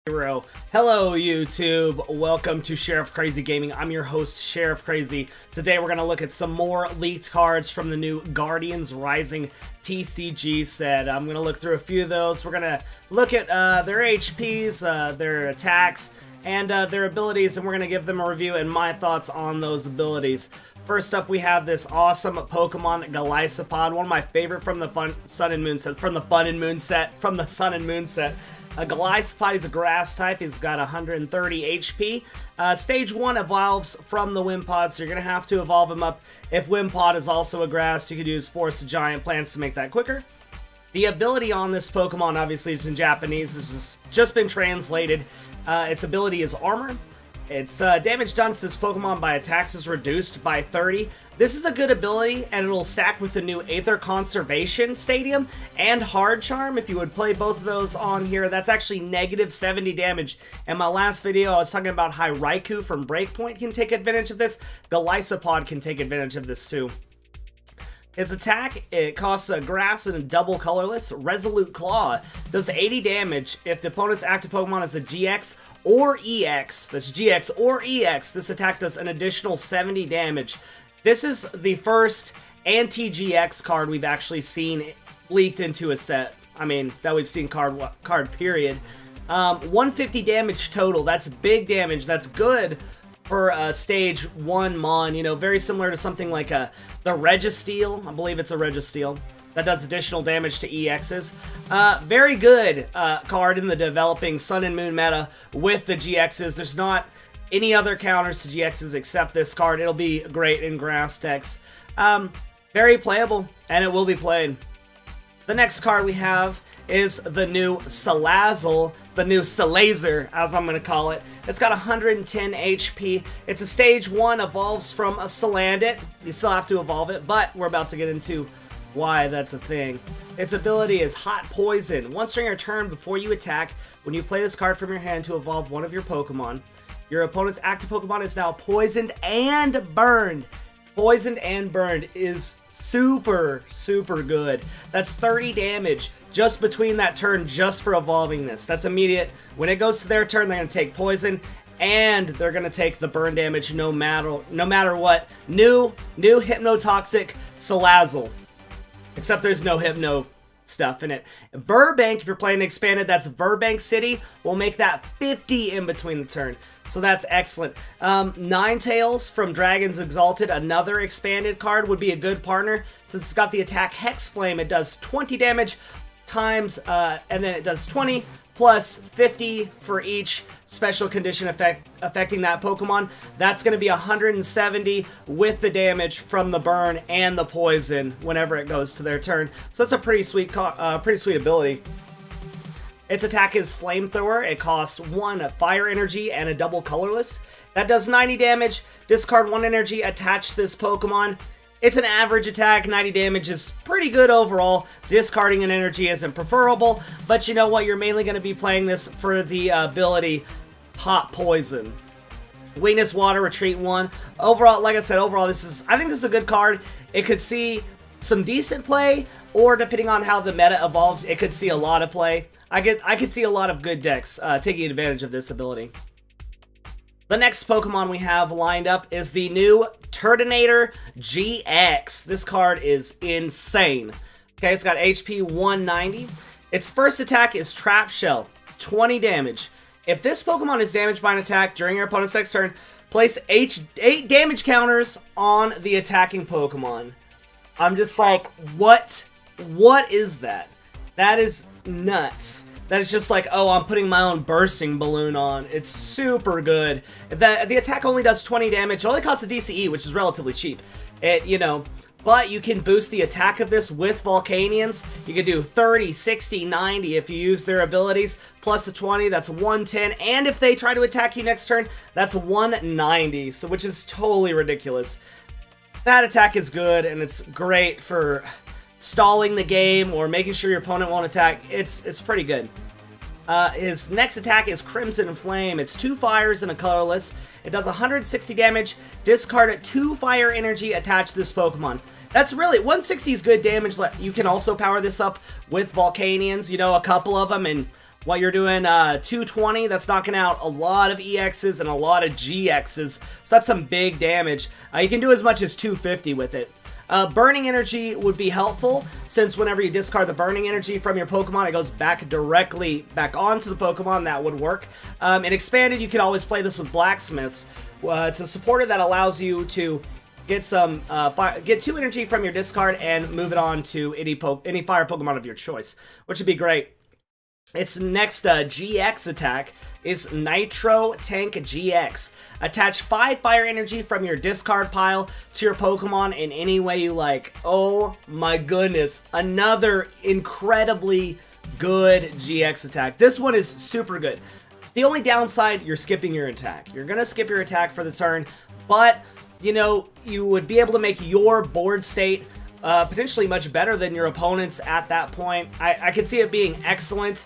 Hello YouTube, welcome to Sheriff Crazy Gaming. I'm your host Sheriff Crazy. Today we're going to look at some more leaked cards from the new Guardians Rising TCG set. I'm going to look through a few of those. We're going to look at their HPs, their attacks, and their abilities, and we're going to give them a review and my thoughts on those abilities. First up, we have this awesome Pokemon Golisopod, one of my favorite from the Sun and Moon set. A Golisopod is a grass type. He's got 130 HP. Stage 1 evolves from the Wimpod, so you're going to have to evolve him up. If Wimpod is also a grass, you could use Forest of Giant Plants to make that quicker. The ability on this Pokemon, obviously, is in Japanese. This has just been translated. Its ability is Armor. Its damage done to this Pokemon by attacks is reduced by 30. This is a good ability, and it'll stack with the new Aether Conservation Stadium and Hard Charm. If you would play both of those on here, that's actually negative 70 damage. In my last video, I was talking about how Raikou from Breakpoint can take advantage of this. Golisopod can take advantage of this too. His attack, it costs a grass and a double colorless. Resolute Claw does 80 damage if the opponent's active Pokemon is a GX or EX. That's GX or EX. This attack does an additional 70 damage. This is the first anti-GX card we've actually seen leaked into a set. I mean, that we've seen card period. 150 damage total. That's big damage. That's good for a stage 1 mon, you know, very similar to something like the Registeel. I believe it's a Registeel. That does additional damage to EXs. Very good card in the developing Sun and Moon meta with the GXs. There's not any other counters to GXs except this card. It'll be great in grass decks. Very playable, and it will be played. The next card we have is the new Salazzle, the new Salazer, as I'm going to call it. It's got 110 HP. It's a stage 1, evolves from a Salandit. You still have to evolve it, but we're about to get into why that's a thing. Its ability is Hot Poison. Once during your turn before you attack, when you play this card from your hand to evolve one of your Pokemon, your opponent's active Pokemon is now poisoned and burned. Poisoned and burned is super good. That's 30 damage just between that turn just for evolving this. That's immediate. When it goes to their turn, they're going to take poison and they're going to take the burn damage no matter what. New Hypnotoxic Salazzle. Except there's no Hypno stuff in it. Verbank, if you're playing expanded, that's Verbank City. We'll make that 50 in between the turn. So that's excellent. Ninetales from Dragon's Exalted, another expanded card, would be a good partner. Since it's got the attack Hex Flame, it does 20 damage times, and then it does 20 plus 50 for each special condition affecting that Pokemon. That's going to be 170 with the damage from the burn and the poison whenever it goes to their turn. So that's a pretty sweet ability. Its attack is Flamethrower. It costs 1 fire energy and a double colorless. That does 90 damage. Discard 1 energy, attach this Pokemon. It's an average attack. 90 damage is pretty good overall. Discarding an energy isn't preferable, but you know what? You're mainly going to be playing this for the ability Hot Poison. Weakness Water, Retreat 1. Overall, like I said, I think this is a good card. It could see some decent play, or depending on how the meta evolves, it could see a lot of play. I could see a lot of good decks taking advantage of this ability. The next Pokemon we have lined up is the new Turtonator Gx. This card is insane. Okay, it's got HP 190. Its first attack is Trap Shell, 20 damage. If this Pokemon is damaged by an attack during your opponent's next turn, place 8 damage counters on the attacking Pokemon. I'm just like, what? What is that? That is nuts. That is just like, oh, I'm putting my own bursting balloon on. It's super good. The attack only does 20 damage. It only costs a DCE, which is relatively cheap. But you can boost the attack of this with Volcanions. You can do 30, 60, 90 if you use their abilities. Plus the 20, that's 110. And if they try to attack you next turn, that's 190, so which is totally ridiculous. That attack is good, and it's great for stalling the game or making sure your opponent won't attack. It's pretty good. His next attack is Crimson Flame. It's 2 fires and a colorless. It does 160 damage. Discard 2 fire energy, attach this Pokemon. That's really, 160 is good damage. You can also power this up with Volcanions, you know, a couple of them, and What you're doing 220, that's knocking out a lot of EXs and a lot of GXs, so that's some big damage. You can do as much as 250 with it. Burning energy would be helpful, since whenever you discard the burning energy from your Pokemon, it goes directly back onto the Pokemon. That would work. And expanded, you could always play this with blacksmiths. It's a supporter that allows you to get some get 2 energy from your discard and move it on to any fire Pokemon of your choice, which would be great. Its next GX attack is Nitro Tank GX. Attach 5 fire energy from your discard pile to your Pokemon in any way you like. Oh my goodness. Another incredibly good GX attack. This one is super good. The only downside, you're skipping your attack. You're going to skip your attack for the turn, but, you know, you would be able to make your board state potentially much better than your opponents at that point. I can see it being excellent.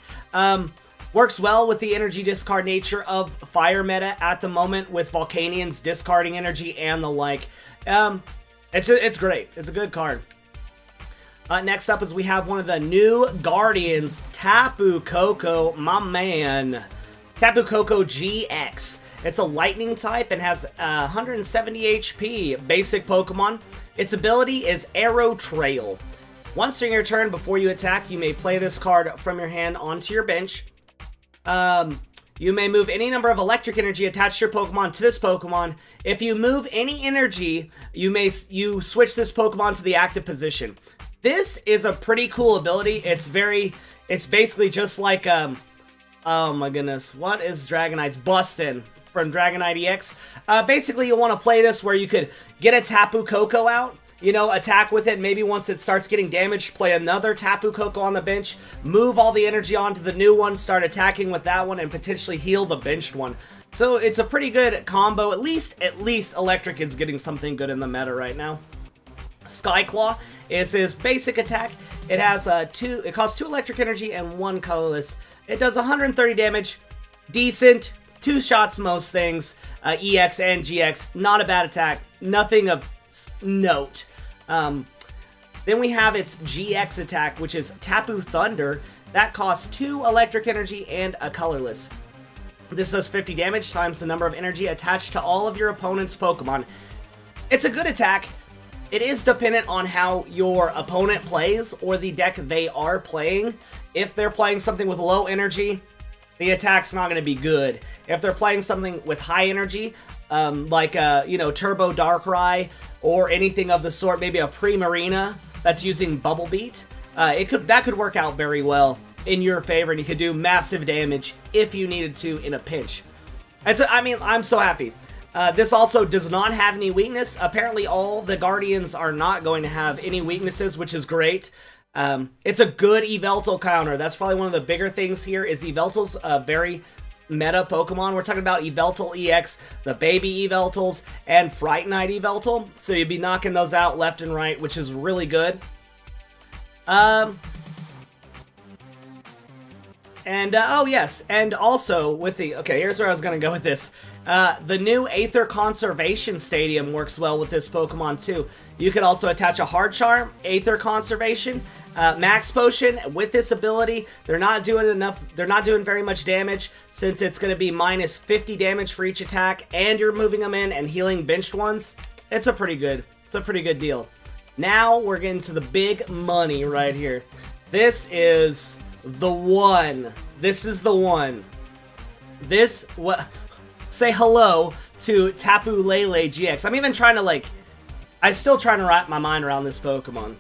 Works well with the energy discard nature of fire meta at the moment, with Volcanions discarding energy and the like. It's great. It's a good card. Next up is we have one of the new Guardians, Tapu Coco, my man. Tapu Coco GX. It's a lightning type and has 170 HP, basic Pokemon. Its ability is Arrow Trail. Once during your turn, before you attack, you may play this card from your hand onto your bench. You may move any number of electric energy attached to your Pokemon to this Pokemon. If you move any energy, you switch this Pokemon to the active position. This is a pretty cool ability. It's basically just like, oh my goodness, what is Dragonite's Bustin' from Dragonite EX? Basically, you want to play this where you could get a Tapu Coco out, you know, attack with it. Maybe once it starts getting damaged, play another Tapu Coco on the bench, move all the energy onto the new one, start attacking with that one, and potentially heal the benched one. So it's a pretty good combo. At least Electric is getting something good in the meta right now. Skyclaw is his basic attack. It has it costs 2 electric energy and 1 colorless. It does 130 damage. Decent. 2 shots most things. EX and GX. Not a bad attack. Nothing of note. Then we have its GX attack, which is Tapu Thunder. That costs 2 electric energy and a colorless. This does 50 damage times the number of energy attached to all of your opponent's Pokemon. It's a good attack. It is dependent on how your opponent plays or the deck they are playing. If they're playing something with low energy, the attack's not going to be good. If they're playing something with high energy, like you know, Turbo Darkrai or anything of the sort, maybe a Primarina that's using Bubble Beat, that could work out very well in your favor, and you could do massive damage if you needed to in a pinch. I mean, I'm so happy. This also does not have any weakness. Apparently, all the Guardians are not going to have any weaknesses, which is great. It's a good Yveltal counter. That's probably one of the bigger things here, is Yveltal's a very meta Pokemon. We're talking about Yveltal EX, the baby Yveltals, and Frightenite Yveltal. So you'd be knocking those out left and right, which is really good. Oh yes, and also with the, okay, here's where I was going to go with this. The new Aether Conservation Stadium works well with this Pokemon too. You could also attach a Hard Charm, Aether Conservation, Max Potion. With this ability, they're not doing very much damage, since it's going to be minus 50 damage for each attack, and you're moving them in and healing benched ones. It's a pretty good deal. Now we're getting to the big money right here. This is the one. This is the one. Say hello to Tapu Lele Ley Gx. I'm even trying to, I'm still trying to wrap my mind around this Pokemon.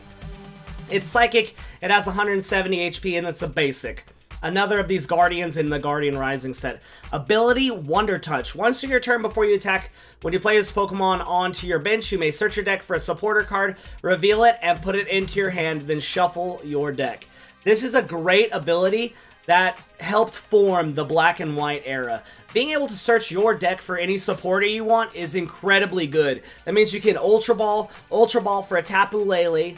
It's Psychic, it has 170 HP, and it's a basic. Another of these Guardians in the Guardian Rising set. Ability, Wonder Touch. Once in your turn before you attack, when you play this Pokemon onto your bench, you may search your deck for a supporter card, reveal it, and put it into your hand, then shuffle your deck. This is a great ability that helped form the Black and White era. Being able to search your deck for any supporter you want is incredibly good. That means you can Ultra Ball for a Tapu Lele,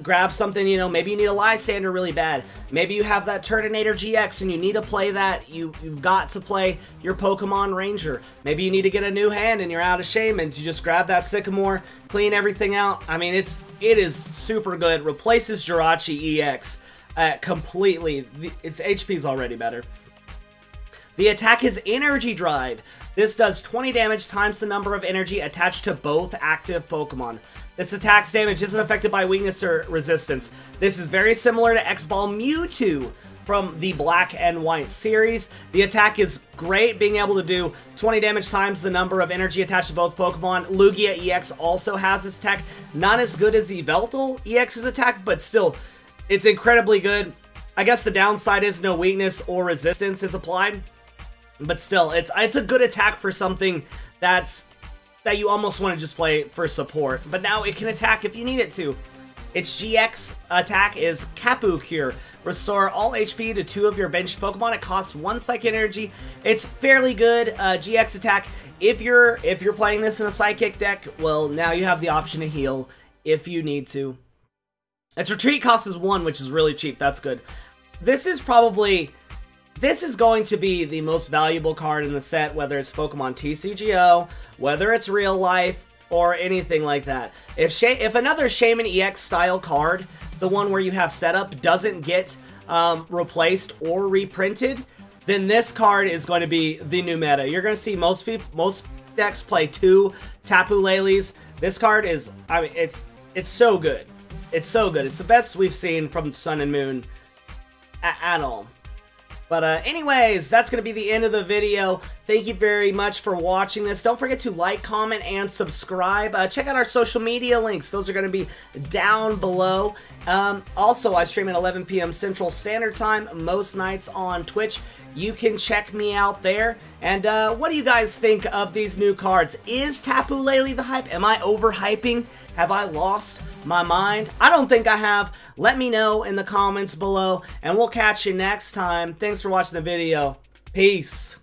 grab something, you know, maybe you need a Lysander really bad. Maybe you have that Turtonator Gx and you need to play that. You've got to play your Pokemon Ranger. Maybe you need to get a new hand and you're out of Shamans. You just grab that Sycamore, clean everything out. I mean, it is super good. Replaces Jirachi EX. completely. Its HP is already better. The attack is Energy Drive. This does 20 damage times the number of energy attached to both active Pokemon. This attack's damage isn't affected by weakness or resistance. This is very similar to X-Ball Mewtwo from the Black and White series. The attack is great, being able to do 20 damage times the number of energy attached to both Pokemon. Lugia EX also has this attack. Not as good as Yveltal EX's attack, but still, it's incredibly good. I guess the downside is no weakness or resistance is applied. But still, it's a good attack for something that you almost want to just play for support. But now it can attack if you need it to. Its GX attack is Kapu Cure. Restore all HP to 2 of your benched Pokemon. It costs 1 Psychic Energy. It's fairly good GX attack. If you're playing this in a Psychic deck, well, now you have the option to heal if you need to. Its retreat cost is 1, which is really cheap. That's good. This is going to be the most valuable card in the set, whether it's Pokemon TCGO, whether it's real life, or anything like that. If another Shaman EX style card, the one where you have setup, doesn't get replaced or reprinted, then this card is going to be the new meta. You're going to see most decks play 2 Tapu Leles. This card is, I mean, it's so good. It's so good. It's the best we've seen from Sun and Moon at all. But anyways, that's going to be the end of the video. Thank you very much for watching this. Don't forget to like, comment, and subscribe. Check out our social media links. Those are going to be down below. Also, I stream at 11 p.m. Central Standard Time most nights on Twitch. You can check me out there. And what do you guys think of these new cards? Is Tapu Lele the hype? Am I overhyping? Have I lost my mind? I don't think I have. Let me know in the comments below, and we'll catch you next time. Thanks for watching the video. Peace.